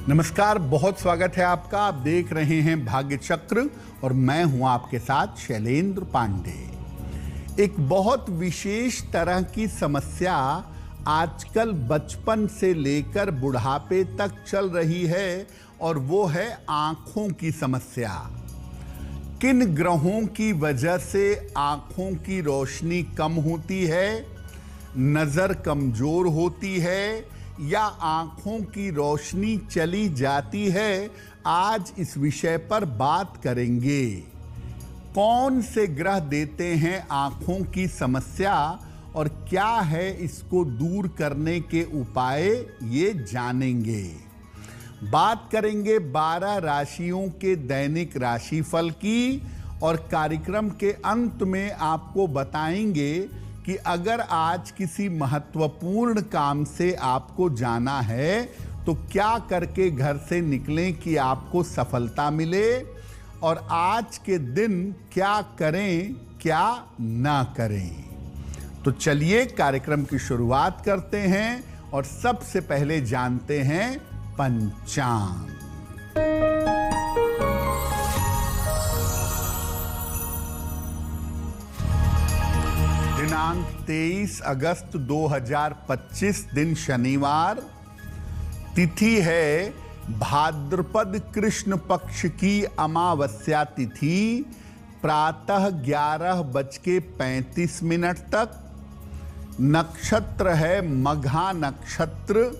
नमस्कार, बहुत स्वागत है आपका। आप देख रहे हैं भाग्य चक्र और मैं हूं आपके साथ शैलेंद्र पांडे। एक बहुत विशेष तरह की समस्या आजकल बचपन से लेकर बुढ़ापे तक चल रही है और वो है आंखों की समस्या। किन ग्रहों की वजह से आंखों की रोशनी कम होती है, नजर कमजोर होती है या आंखों की रोशनी चली जाती है, आज इस विषय पर बात करेंगे। कौन से ग्रह देते हैं आंखों की समस्या और क्या है इसको दूर करने के उपाय, ये जानेंगे। बात करेंगे 12 राशियों के दैनिक राशिफल की और कार्यक्रम के अंत में आपको बताएंगे कि अगर आज किसी महत्वपूर्ण काम से आपको जाना है तो क्या करके घर से निकलें कि आपको सफलता मिले, और आज के दिन क्या करें क्या ना करें। तो चलिए कार्यक्रम की शुरुआत करते हैं और सबसे पहले जानते हैं पंचांग। दिनांक 23 अगस्त 2025, दिन शनिवार, तिथि है भाद्रपद कृष्ण पक्ष की अमावस्या तिथि, प्रातः 11:35 तक। नक्षत्र है मघा नक्षत्र।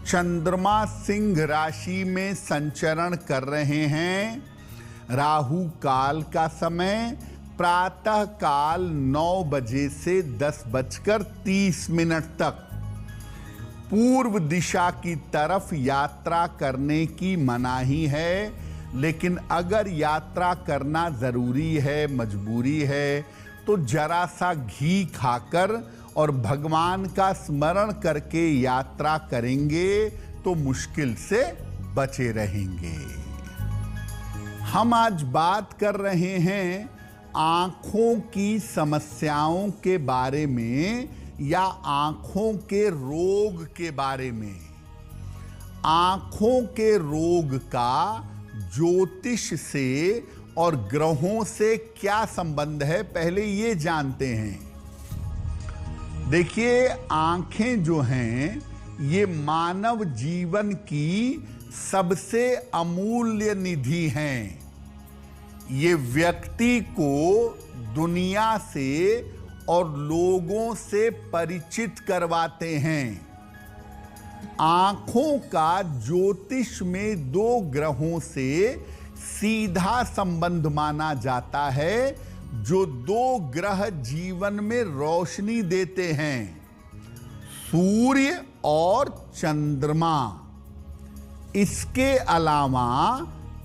चंद्रमा सिंह राशि में संचरण कर रहे हैं। राहु काल का समय प्रातः काल 9 बजे से 10:30 तक। पूर्व दिशा की तरफ यात्रा करने की मनाही है, लेकिन अगर यात्रा करना जरूरी है, मजबूरी है, तो जरा सा घी खाकर और भगवान का स्मरण करके यात्रा करेंगे तो मुश्किल से बचे रहेंगे। हम आज बात कर रहे हैं आंखों की समस्याओं के बारे में या आंखों के रोग के बारे में। आंखों के रोग का ज्योतिष से और ग्रहों से क्या संबंध है, पहले ये जानते हैं। देखिए, आंखें जो हैं ये मानव जीवन की सबसे अमूल्य निधि हैं। ये व्यक्ति को दुनिया से और लोगों से परिचित करवाते हैं। आंखों का ज्योतिष में 2 ग्रहों से सीधा संबंध माना जाता है, जो 2 ग्रह जीवन में रोशनी देते हैं, सूर्य और चंद्रमा। इसके अलावा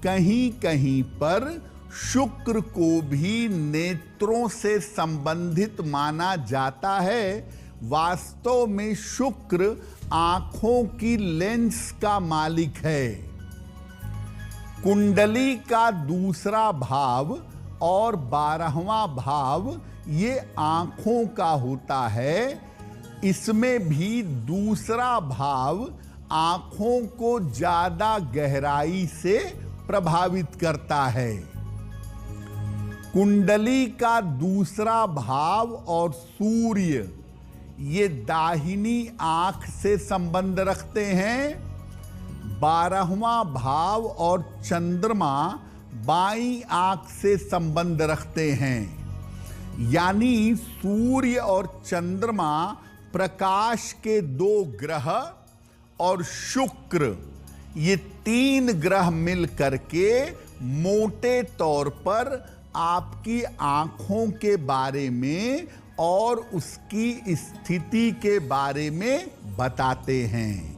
कहीं कहीं पर शुक्र को भी नेत्रों से संबंधित माना जाता है। वास्तव में शुक्र आंखों की लेंस का मालिक है। कुंडली का दूसरा भाव और 12वां भाव ये आंखों का होता है। इसमें भी दूसरा भाव आंखों को ज्यादा गहराई से प्रभावित करता है। कुंडली का दूसरा भाव और सूर्य ये दाहिनी आंख से संबंध रखते हैं। 12वां भाव और चंद्रमा बाईं आंख से संबंध रखते हैं। यानी सूर्य और चंद्रमा प्रकाश के 2 ग्रह और शुक्र, ये 3 ग्रह मिल करके मोटे तौर पर आपकी आंखों के बारे में और उसकी स्थिति के बारे में बताते हैं।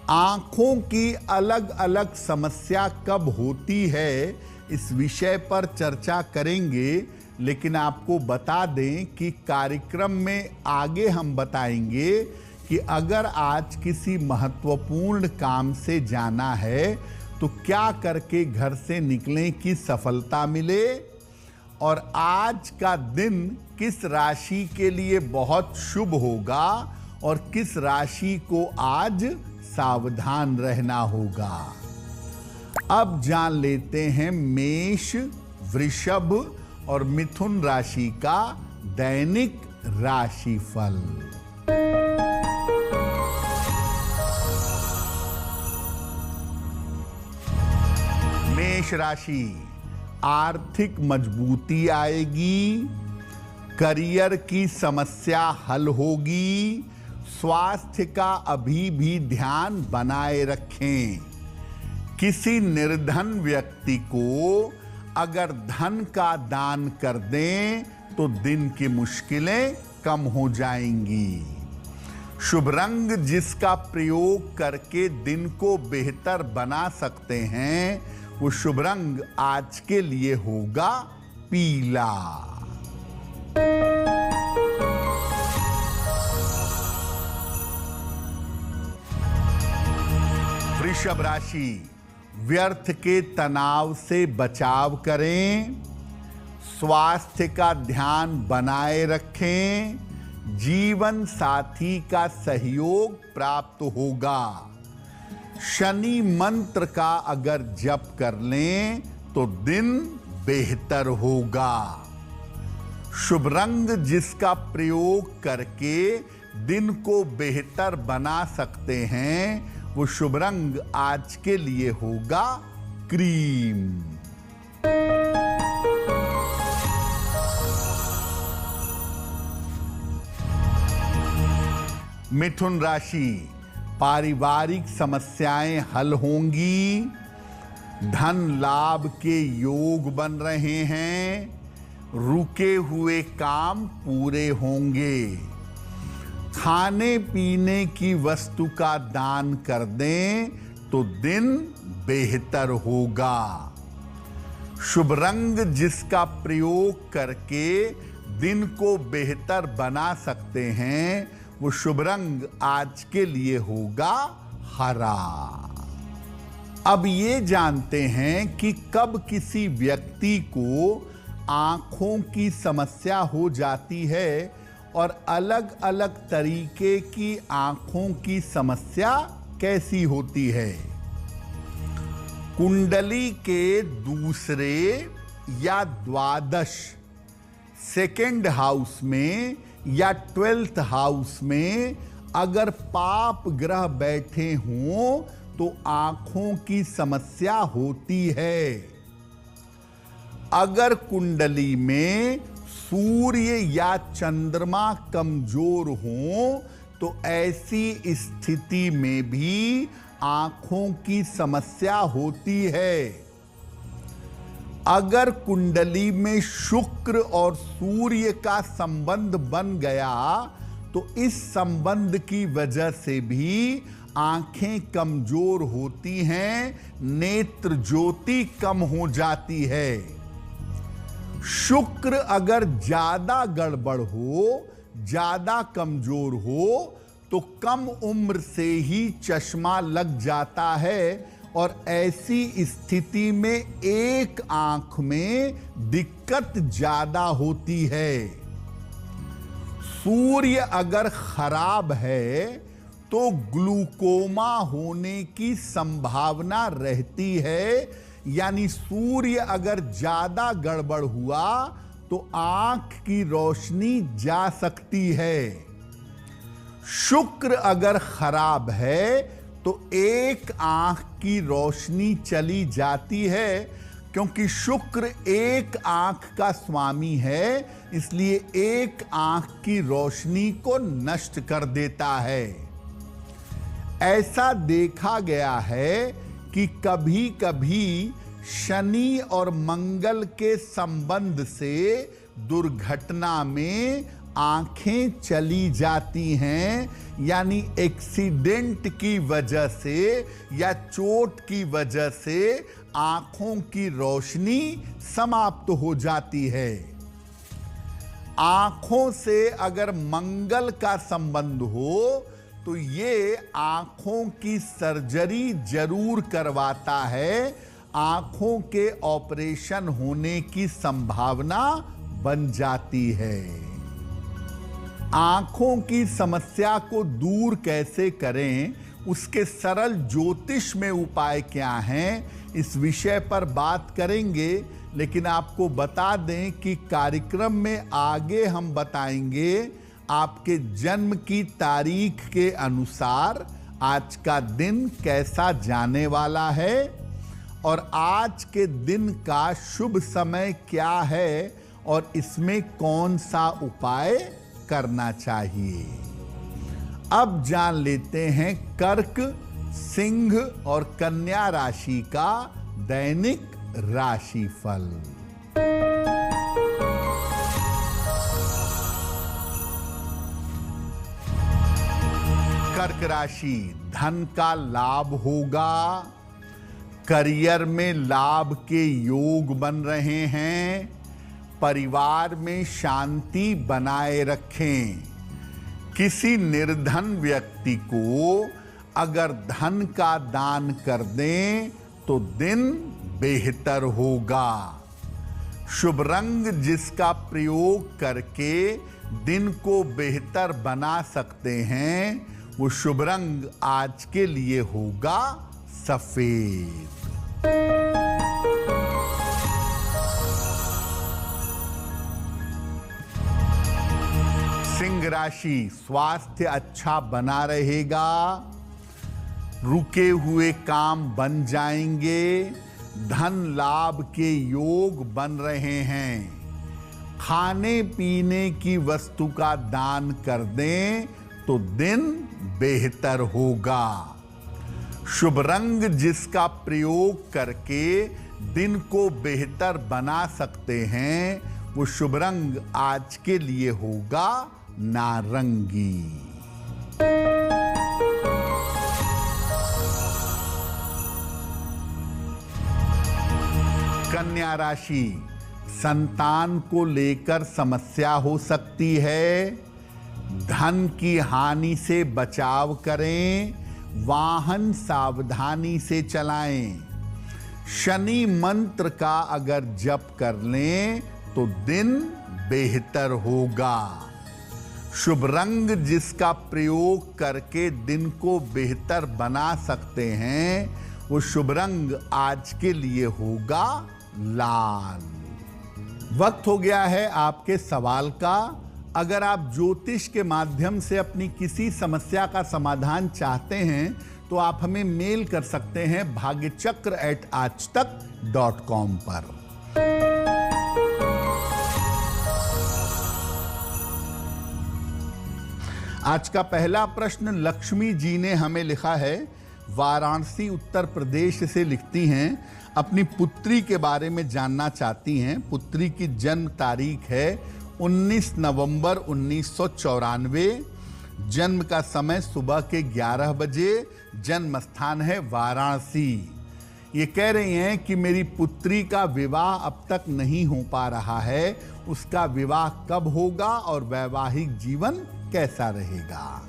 आंखों की अलग अलग समस्या कब होती है, इस विषय पर चर्चा करेंगे, लेकिन आपको बता दें कि कार्यक्रम में आगे हम बताएंगे कि अगर आज किसी महत्वपूर्ण काम से जाना है तो क्या करके घर से निकलें कि सफलता मिले, और आज का दिन किस राशि के लिए बहुत शुभ होगा और किस राशि को आज सावधान रहना होगा। अब जान लेते हैं मेष, वृषभ और मिथुन राशि का दैनिक राशिफल। मेष राशि, आर्थिक मजबूती आएगी, करियर की समस्या हल होगी, स्वास्थ्य का अभी भी ध्यान बनाए रखें। किसी निर्धन व्यक्ति को अगर धन का दान कर दें तो दिन की मुश्किलें कम हो जाएंगी। शुभ रंग जिसका प्रयोग करके दिन को बेहतर बना सकते हैं, वो शुभ रंग आज के लिए होगा पीला। वृषभ राशि, व्यर्थ के तनाव से बचाव करें, स्वास्थ्य का ध्यान बनाए रखें, जीवन साथी का सहयोग प्राप्त होगा। शनि मंत्र का अगर जप कर लें तो दिन बेहतर होगा। शुभ रंग जिसका प्रयोग करके दिन को बेहतर बना सकते हैं, वो शुभ रंग आज के लिए होगा क्रीम। मिथुन राशि, पारिवारिक समस्याएं हल होंगी, धन लाभ के योग बन रहे हैं, रुके हुए काम पूरे होंगे। खाने पीने की वस्तु का दान कर दें तो दिन बेहतर होगा। शुभ रंग जिसका प्रयोग करके दिन को बेहतर बना सकते हैं, वो शुभ रंग आज के लिए होगा हरा। अब ये जानते हैं कि कब किसी व्यक्ति को आंखों की समस्या हो जाती है और अलग अलग तरीके की आंखों की समस्या कैसी होती है। कुंडली के दूसरे या द्वादश, सेकेंड हाउस में या 12th हाउस में अगर पाप ग्रह बैठे हों तो आंखों की समस्या होती है। अगर कुंडली में सूर्य या चंद्रमा कमजोर हो तो ऐसी स्थिति में भी आंखों की समस्या होती है। अगर कुंडली में शुक्र और सूर्य का संबंध बन गया तो इस संबंध की वजह से भी आंखें कमजोर होती हैं, नेत्र ज्योति कम हो जाती है। शुक्र अगर ज्यादा गड़बड़ हो, ज्यादा कमजोर हो तो कम उम्र से ही चश्मा लग जाता है और ऐसी स्थिति में एक आंख में दिक्कत ज्यादा होती है। सूर्य अगर खराब है तो ग्लूकोमा होने की संभावना रहती है, यानी सूर्य अगर ज्यादा गड़बड़ हुआ तो आंख की रोशनी जा सकती है। शुक्र अगर खराब है तो एक आंख की रोशनी चली जाती है, क्योंकि शुक्र एक आंख का स्वामी है, इसलिए एक आंख की रोशनी को नष्ट कर देता है। ऐसा देखा गया है कि कभी कभी शनि और मंगल के संबंध से दुर्घटना में आंखें चली जाती हैं, यानी एक्सीडेंट की वजह से या चोट की वजह से आंखों की रोशनी समाप्त हो जाती है। आंखों से अगर मंगल का संबंध हो तो ये आंखों की सर्जरी जरूर करवाता है, आंखों के ऑपरेशन होने की संभावना बन जाती है। आंखों की समस्या को दूर कैसे करें उसके सरल ज्योतिष में उपाय क्या हैं, इस विषय पर बात करेंगे। लेकिन आपको बता दें कि कार्यक्रम में आगे हम बताएंगे आपके जन्म की तारीख के अनुसार आज का दिन कैसा जाने वाला है और आज के दिन का शुभ समय क्या है और इसमें कौन सा उपाय करना चाहिए। अब जान लेते हैं कर्क, सिंह और कन्या राशि का दैनिक राशिफल। कर्क राशि, धन का लाभ होगा, करियर में लाभ के योग बन रहे हैं, परिवार में शांति बनाए रखें। किसी निर्धन व्यक्ति को अगर धन का दान कर दें तो दिन बेहतर होगा। शुभ रंग जिसका प्रयोग करके दिन को बेहतर बना सकते हैं, वो शुभ रंग आज के लिए होगा सफेद। सिंह राशि, स्वास्थ्य अच्छा बना रहेगा, रुके हुए काम बन जाएंगे, धन लाभ के योग बन रहे हैं। खाने पीने की वस्तु का दान कर दें तो दिन बेहतर होगा। शुभ रंग जिसका प्रयोग करके दिन को बेहतर बना सकते हैं, वो शुभ रंग आज के लिए होगा नारंगी। कन्या राशि, संतान को लेकर समस्या हो सकती है, धन की हानि से बचाव करें, वाहन सावधानी से चलाएं। शनि मंत्र का अगर जप कर लें तो दिन बेहतर होगा। शुभ रंग जिसका प्रयोग करके दिन को बेहतर बना सकते हैं, वो शुभ रंग आज के लिए होगा लाल। वक्त हो गया है आपके सवाल का। अगर आप ज्योतिष के माध्यम से अपनी किसी समस्या का समाधान चाहते हैं तो आप हमें मेल कर सकते हैं bhagyachakra@aajtak.com पर। आज का पहला प्रश्न लक्ष्मी जी ने हमें लिखा है, वाराणसी उत्तर प्रदेश से लिखती हैं, अपनी पुत्री के बारे में जानना चाहती हैं। पुत्री की जन्म तारीख है 19 नवंबर 1994, जन्म का समय सुबह के 11 बजे, जन्म स्थान है वाराणसी। ये कह रही हैं कि मेरी पुत्री का विवाह अब तक नहीं हो पा रहा है, उसका विवाह कब होगा और वैवाहिक जीवन कैसा रहेगा।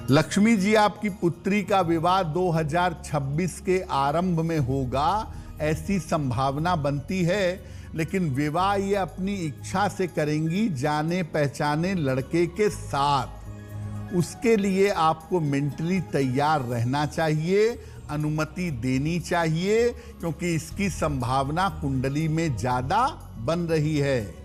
लक्ष्मी जी, आपकी पुत्री का विवाह 2026 के आरंभ में होगा, ऐसी संभावना बनती है, लेकिन विवाह ये अपनी इच्छा से करेंगी जाने पहचाने लड़के के साथ। उसके लिए आपको मेंटली तैयार रहना चाहिए, अनुमति देनी चाहिए, क्योंकि इसकी संभावना कुंडली में ज्यादा बन रही है।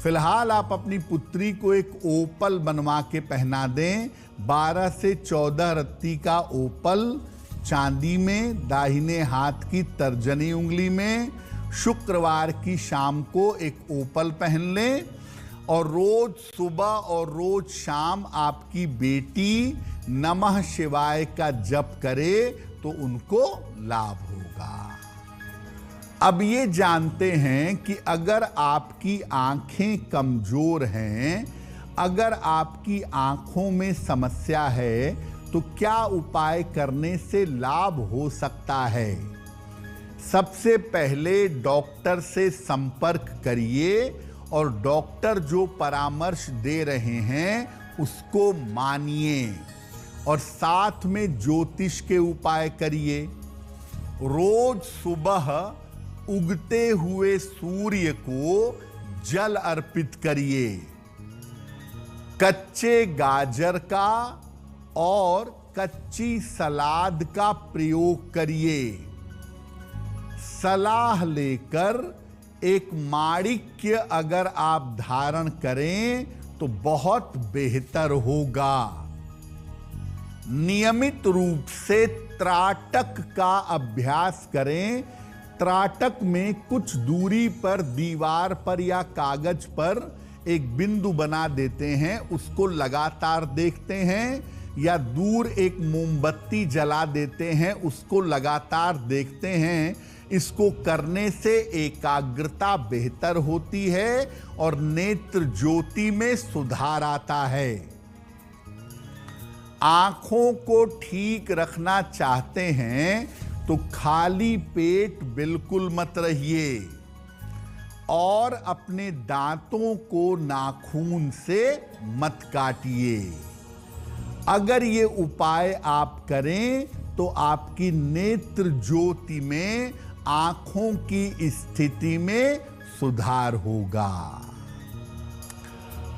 फिलहाल आप अपनी पुत्री को एक ओपल बनवा के पहना दें, 12 से 14 रत्ती का ओपल, चांदी में, दाहिने हाथ की तर्जनी उंगली में। शुक्रवार की शाम को एक ओपल पहन लें और रोज सुबह और रोज शाम आपकी बेटी नमः शिवाय का जप करे तो उनको लाभ होगा। अब ये जानते हैं कि अगर आपकी आंखें कमजोर हैं, अगर आपकी आंखों में समस्या है, तो क्या उपाय करने से लाभ हो सकता है। सबसे पहले डॉक्टर से संपर्क करिए और डॉक्टर जो परामर्श दे रहे हैं उसको मानिए और साथ में ज्योतिष के उपाय करिए। रोज सुबह उगते हुए सूर्य को जल अर्पित करिए। कच्चे गाजर का और कच्ची सलाद का प्रयोग करिए। सलाह लेकर एक माणिक्य अगर आप धारण करें तो बहुत बेहतर होगा। नियमित रूप से त्राटक का अभ्यास करें। त्राटक में कुछ दूरी पर दीवार पर या कागज पर एक बिंदु बना देते हैं, उसको लगातार देखते हैं, या दूर एक मोमबत्ती जला देते हैं, उसको लगातार देखते हैं। इसको करने से एकाग्रता बेहतर होती है और नेत्र ज्योति में सुधार आता है। आंखों को ठीक रखना चाहते हैं तो खाली पेट बिल्कुल मत रहिए और अपने दांतों को नाखून से मत काटिए। अगर ये उपाय आप करें तो आपकी नेत्र ज्योति में, आंखों की स्थिति में सुधार होगा।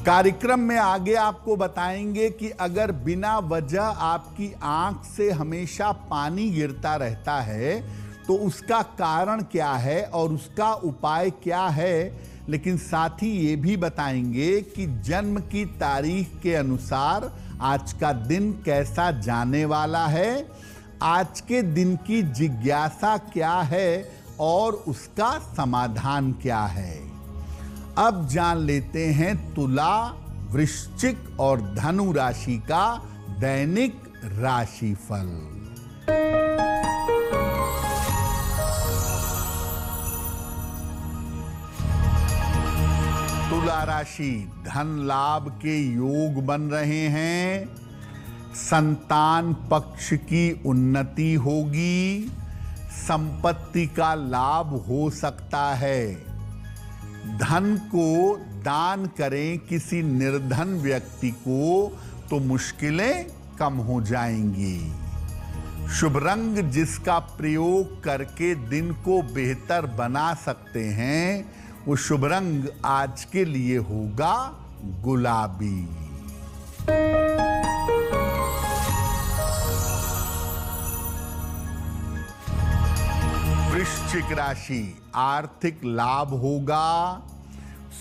कार्यक्रम में आगे आपको बताएंगे कि अगर बिना वजह आपकी आंख से हमेशा पानी गिरता रहता है तो उसका कारण क्या है और उसका उपाय क्या है। लेकिन साथ ही ये भी बताएंगे कि जन्म की तारीख के अनुसार आज का दिन कैसा जाने वाला है, आज के दिन की जिज्ञासा क्या है और उसका समाधान क्या है। अब जान लेते हैं तुला, वृश्चिक और धनु राशि का दैनिक राशिफल। तुला राशि, धन लाभ के योग बन रहे हैं। संतान पक्ष की उन्नति होगी। संपत्ति का लाभ हो सकता है। धन को दान करें किसी निर्धन व्यक्ति को तो मुश्किलें कम हो जाएंगी। शुभ रंग जिसका प्रयोग करके दिन को बेहतर बना सकते हैं वो शुभ रंग आज के लिए होगा गुलाबी। वृश्चिक राशि, आर्थिक लाभ होगा।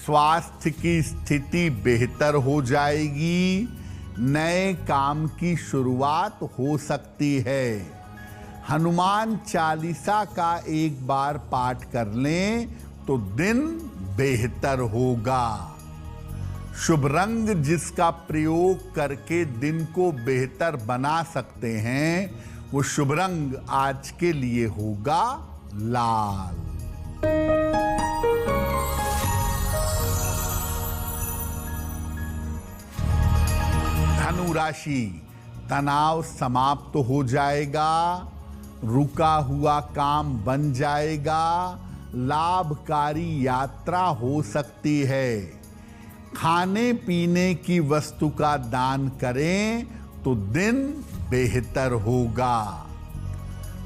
स्वास्थ्य की स्थिति बेहतर हो जाएगी। नए काम की शुरुआत हो सकती है। हनुमान चालीसा का एक बार पाठ कर लें तो दिन बेहतर होगा। शुभ रंग जिसका प्रयोग करके दिन को बेहतर बना सकते हैं वो शुभ रंग आज के लिए होगा लाल। धनु राशि, तनाव समाप्त हो जाएगा। रुका हुआ काम बन जाएगा। लाभकारी यात्रा हो सकती है। खाने पीने की वस्तु का दान करें तो दिन बेहतर होगा।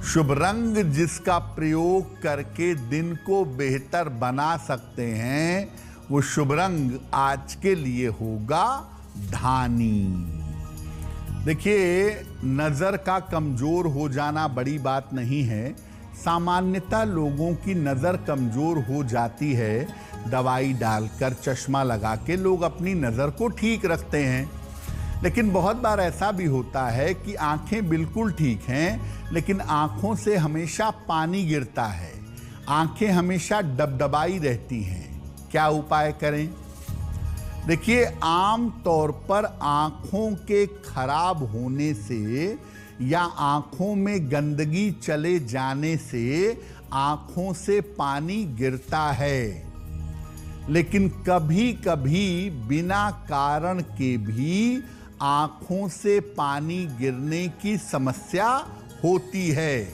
शुभ रंग जिसका प्रयोग करके दिन को बेहतर बना सकते हैं वो शुभ रंग आज के लिए होगा धानी। देखिए, नजर का कमजोर हो जाना बड़ी बात नहीं है। सामान्यतः लोगों की नजर कमजोर हो जाती है। दवाई डालकर, चश्मा लगा के लोग अपनी नजर को ठीक रखते हैं। लेकिन बहुत बार ऐसा भी होता है कि आंखें बिल्कुल ठीक हैं लेकिन आंखों से हमेशा पानी गिरता है। आंखें हमेशा डबडबाई रहती हैं। क्या उपाय करें? देखिए, आम तौर पर आंखों के खराब होने से या आंखों में गंदगी चले जाने से आंखों से पानी गिरता है। लेकिन कभी कभी बिना कारण के भी आंखों से पानी गिरने की समस्या होती है।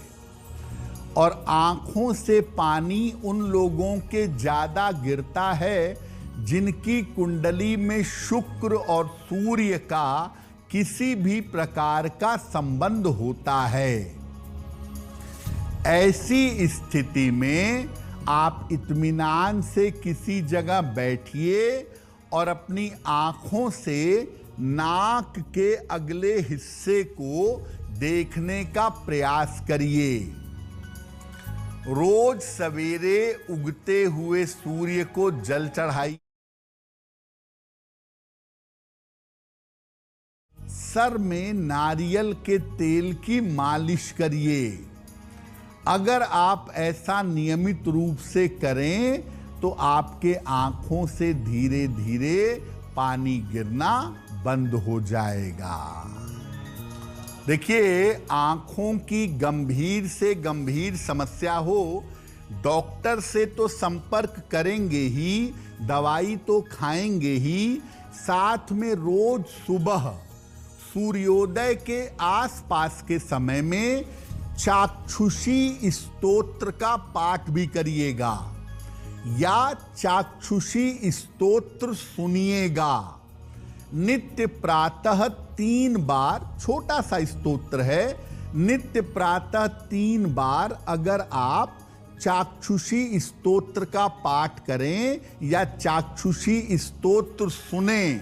और आंखों से पानी उन लोगों के ज्यादा गिरता है जिनकी कुंडली में शुक्र और सूर्य का किसी भी प्रकार का संबंध होता है। ऐसी स्थिति में आप इत्मीनान से किसी जगह बैठिए और अपनी आंखों से नाक के अगले हिस्से को देखने का प्रयास करिए। रोज सवेरे उगते हुए सूर्य को जल चढ़ाइए। सर में नारियल के तेल की मालिश करिए। अगर आप ऐसा नियमित रूप से करें तो आपके आंखों से धीरे धीरे पानी गिरना बंद हो जाएगा। देखिए, आंखों की गंभीर से गंभीर समस्या हो, डॉक्टर से तो संपर्क करेंगे ही, दवाई तो खाएंगे ही, साथ में रोज सुबह सूर्योदय के आसपास के समय में चाक्षुषी स्तोत्र का पाठ भी करिएगा या चाक्षुषी स्तोत्र सुनिएगा। नित्य प्रातः 3 बार, छोटा सा स्तोत्र है, नित्य प्रातः 3 बार अगर आप चाक्षुषी स्तोत्र का पाठ करें या चाक्षुषी स्तोत्र सुने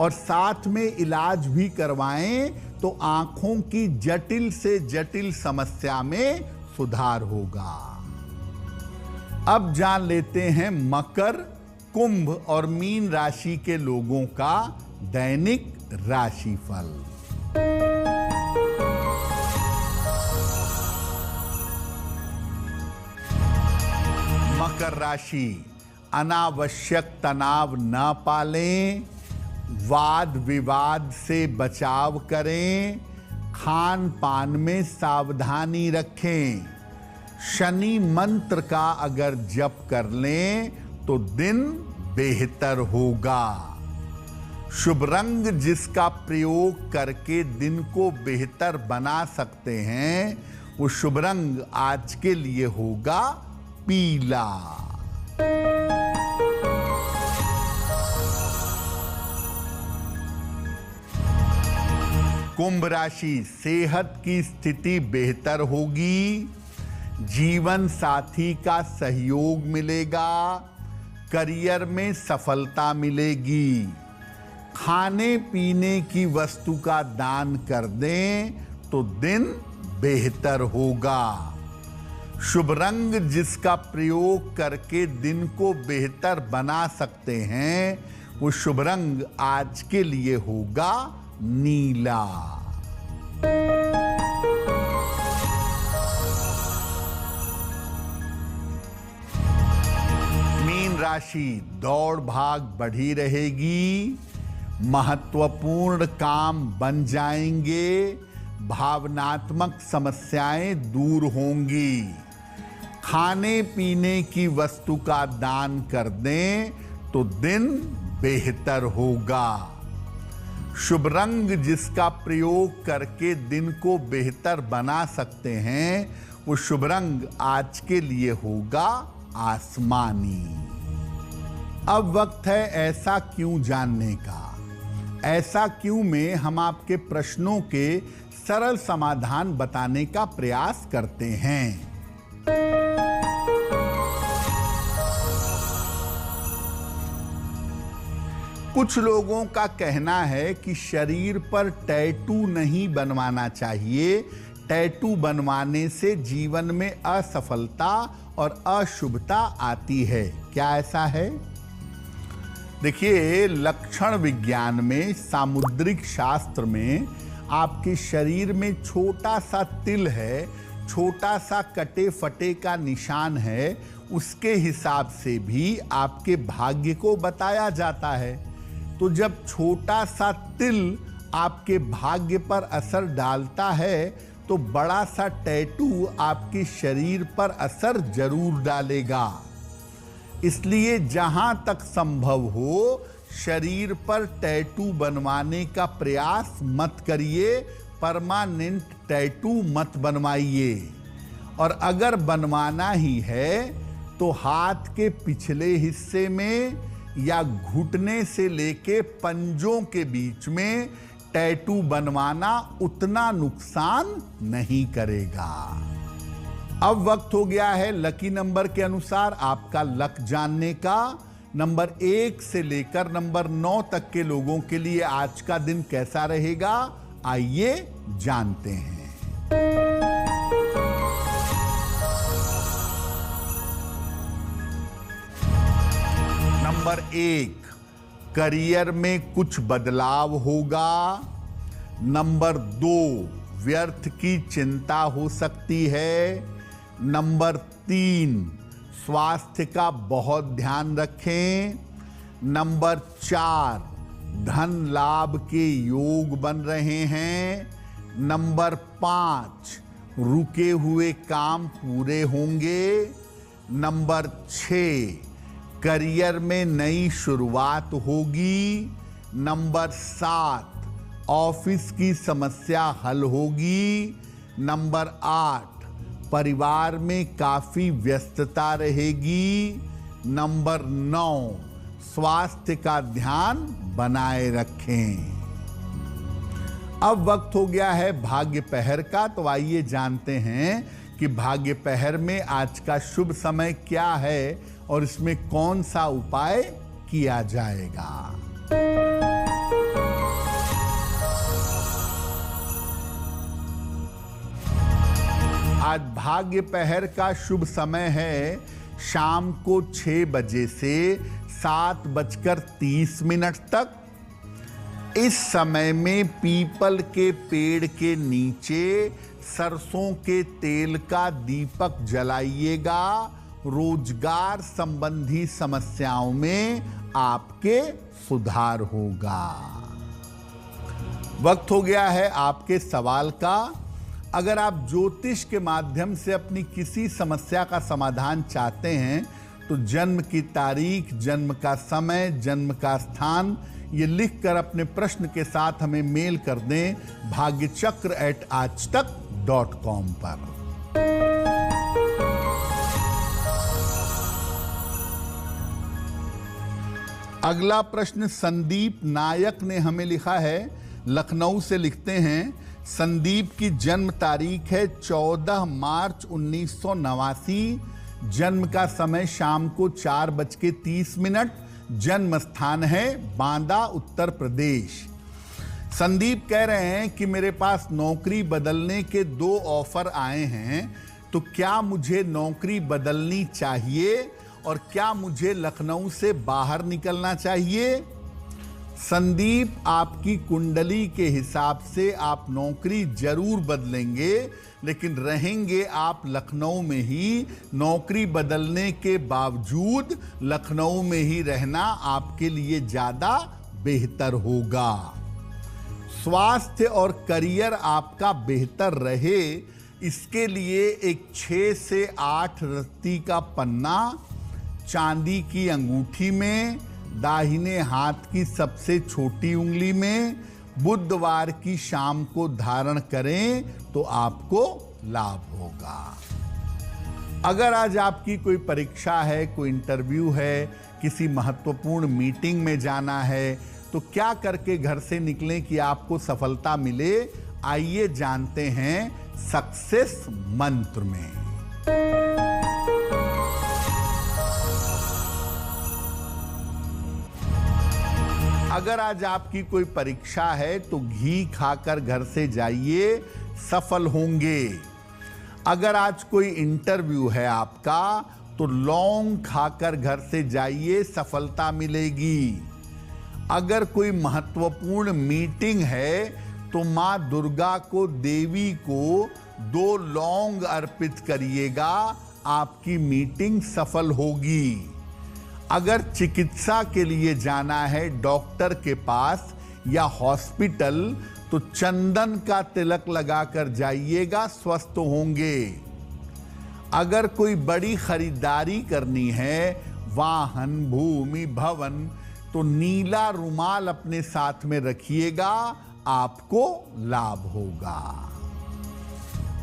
और साथ में इलाज भी करवाएं तो आंखों की जटिल से जटिल समस्या में सुधार होगा। अब जान लेते हैं मकर, कुंभ और मीन राशि के लोगों का दैनिक राशिफल। मकर राशि, अनावश्यक तनाव न पालें, वाद विवाद से बचाव करें, खान पान में सावधानी रखें। शनि मंत्र का अगर जप कर लें तो दिन बेहतर होगा। शुभ रंग जिसका प्रयोग करके दिन को बेहतर बना सकते हैं वो शुभ रंग आज के लिए होगा पीला। कुंभ राशि, सेहत की स्थिति बेहतर होगी, जीवन साथी का सहयोग मिलेगा, करियर में सफलता मिलेगी। खाने पीने की वस्तु का दान कर दें तो दिन बेहतर होगा। शुभ रंग जिसका प्रयोग करके दिन को बेहतर बना सकते हैं वो शुभ रंग आज के लिए होगा नीला। मीन राशि, दौड़ भाग बढ़ी रहेगी, महत्वपूर्ण काम बन जाएंगे, भावनात्मक समस्याएं दूर होंगी। खाने पीने की वस्तु का दान कर दें तो दिन बेहतर होगा। शुभ रंग जिसका प्रयोग करके दिन को बेहतर बना सकते हैं वो शुभ रंग आज के लिए होगा आसमानी। अब वक्त है ऐसा क्यों जानने का। ऐसा क्यों में हम आपके प्रश्नों के सरल समाधान बताने का प्रयास करते हैं। कुछ लोगों का कहना है कि शरीर पर टैटू नहीं बनवाना चाहिए, टैटू बनवाने से जीवन में असफलता और अशुभता आती है। क्या ऐसा है? देखिए, लक्षण विज्ञान में, सामुद्रिक शास्त्र में आपके शरीर में छोटा सा तिल है, छोटा सा कटे फटे का निशान है, उसके हिसाब से भी आपके भाग्य को बताया जाता है। तो जब छोटा सा तिल आपके भाग्य पर असर डालता है तो बड़ा सा टैटू आपके शरीर पर असर जरूर डालेगा। इसलिए जहां तक संभव हो शरीर पर टैटू बनवाने का प्रयास मत करिए, परमानेंट टैटू मत बनवाइए। और अगर बनवाना ही है तो हाथ के पिछले हिस्से में या घुटने से लेके पंजों के बीच में टैटू बनवाना उतना नुकसान नहीं करेगा। अब वक्त हो गया है लकी नंबर के अनुसार आपका लक जानने का। नंबर 1 से लेकर नंबर 9 तक के लोगों के लिए आज का दिन कैसा रहेगा, आइए जानते हैं। नंबर 1, करियर में कुछ बदलाव होगा। नंबर 2, व्यर्थ की चिंता हो सकती है। नंबर 3, स्वास्थ्य का बहुत ध्यान रखें। नंबर 4, धन लाभ के योग बन रहे हैं। नंबर 5, रुके हुए काम पूरे होंगे। नंबर 6, करियर में नई शुरुआत होगी। नंबर 7, ऑफिस की समस्या हल होगी। नंबर 8, परिवार में काफी व्यस्तता रहेगी। नंबर 9, स्वास्थ्य का ध्यान बनाए रखें। अब वक्त हो गया है भाग्य पहर का, तो आइए जानते हैं कि भाग्य पहर में आज का शुभ समय क्या है और इसमें कौन सा उपाय किया जाएगा। आज भाग्य पहर का शुभ समय है शाम को 6 बजे से 7:30 तक। इस समय में पीपल के पेड़ के नीचे सरसों के तेल का दीपक जलाइएगा। रोजगार संबंधी समस्याओं में आपके सुधार होगा। वक्त हो गया है आपके सवाल का। अगर आप ज्योतिष के माध्यम से अपनी किसी समस्या का समाधान चाहते हैं तो जन्म की तारीख, जन्म का समय, जन्म का स्थान ये लिखकर अपने प्रश्न के साथ हमें मेल कर दें bhagyachakra@aajtak.com पर। अगला प्रश्न संदीप नायक ने हमें लिखा है, लखनऊ से लिखते हैं। संदीप की जन्म तारीख है 14 मार्च 1989। जन्म का समय शाम को 4:30। जन्म स्थान है बांदा, उत्तर प्रदेश। संदीप कह रहे हैं कि मेरे पास नौकरी बदलने के 2 ऑफर आए हैं, तो क्या मुझे नौकरी बदलनी चाहिए और क्या मुझे लखनऊ से बाहर निकलना चाहिए? संदीप, आपकी कुंडली के हिसाब से आप नौकरी जरूर बदलेंगे, लेकिन रहेंगे आप लखनऊ में ही। नौकरी बदलने के बावजूद लखनऊ में ही रहना आपके लिए ज्यादा बेहतर होगा। स्वास्थ्य और करियर आपका बेहतर रहे, इसके लिए एक 6 से 8 रत्ती का पन्ना चांदी की अंगूठी में, दाहिने हाथ की सबसे छोटी उंगली में बुधवार की शाम को धारण करें तो आपको लाभ होगा। अगर आज आपकी कोई परीक्षा है, कोई इंटरव्यू है, किसी महत्वपूर्ण मीटिंग में जाना है, तो क्या करके घर से निकलें कि आपको सफलता मिले, आइए जानते हैं सक्सेस मंत्र में। अगर आज आपकी कोई परीक्षा है तो घी खाकर घर से जाइए, सफल होंगे। अगर आज कोई इंटरव्यू है आपका तो लौंग खाकर घर से जाइए, सफलता मिलेगी। अगर कोई महत्वपूर्ण मीटिंग है तो मां दुर्गा को, देवी को 2 लौंग अर्पित करिएगा, आपकी मीटिंग सफल होगी। अगर चिकित्सा के लिए जाना है डॉक्टर के पास या हॉस्पिटल तो चंदन का तिलक लगाकर जाइएगा, स्वस्थ होंगे। अगर कोई बड़ी खरीदारी करनी है, वाहन, भूमि, भवन, तो नीला रुमाल अपने साथ में रखिएगा, आपको लाभ होगा।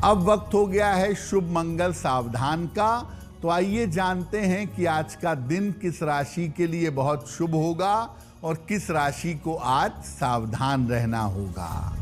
अब वक्त हो गया है शुभ मंगल सावधान का, तो आइए जानते हैं कि आज का दिन किस राशि के लिए बहुत शुभ होगा और किस राशि को आज सावधान रहना होगा।